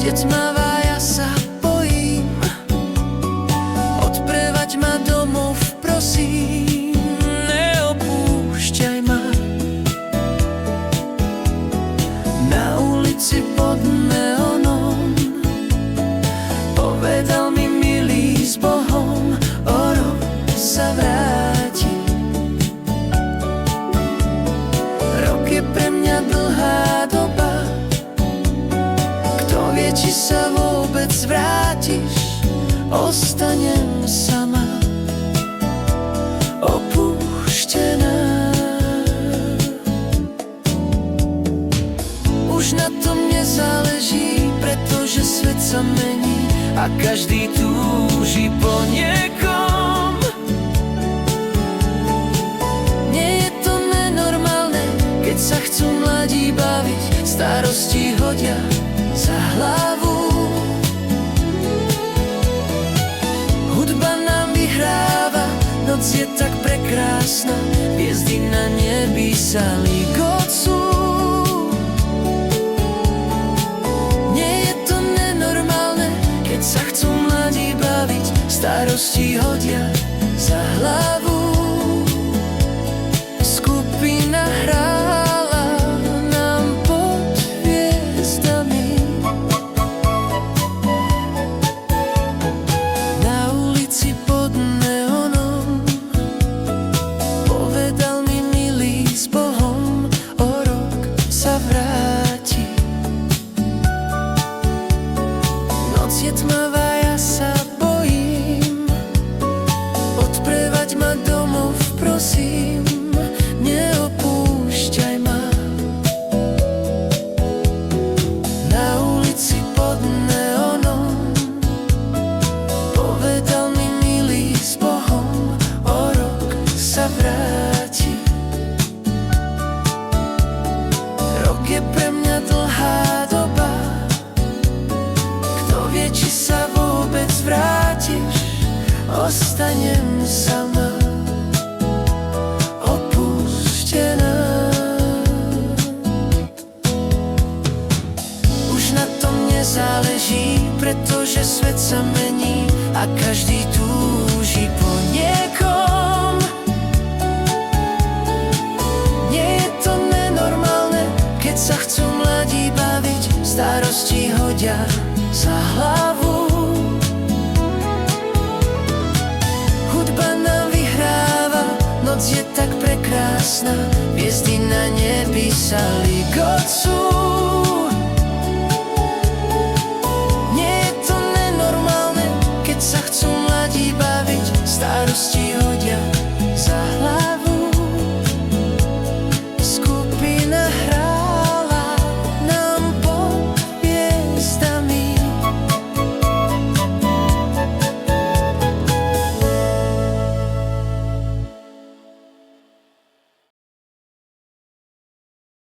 je tmavá, ja sa bojím. Odprevať ma domov, prosím, neopúšťaj ma. Na ulici pod neonom povedal mi milý s Bohom, o rok sa vráti. Rok je pre mňa dlhá doba, kto vie, či sa vôbec vrátiš. Ostanem sama, opuštená. Už na tom nezáleží, pretože svet sa mení a každý túži po niekom. Nie je to nenormálne, keď sa chcú mladí baviť, starosti hodia za hlavu. Hudba nám vyhráva, noc je tak prekrásna, hviezdy na nebi sa ligocu. Nie je to nenormálne, keď sa chcú mladí baviť, starosti hodia za hlavu. Skupina hrála nám pod hviezdami. Na ulici pod neonom povedal mi milý s Bohom, o rok sa vráti. Noc je tmavá, ja sa bojím. Odprevať ma domov, prosím, neopúšťaj ma. Na ulici pod neonom povedal mi milý s Bohom, o rok sa vráti. Rok je pre mňa dlhá doba, kto vie, či sa vôbec vrátiš. Ostanem sama, opustená. Už na tom nezáleží, pretože svet sa mení a každý túži po niekom. Nie je to nenormálne, keď sa chcú mladí baviť, starosti hodia za hlavu. Hudba nám vyhráva, noc je tak prekrásna, hviezdy na nebi sa ligocu.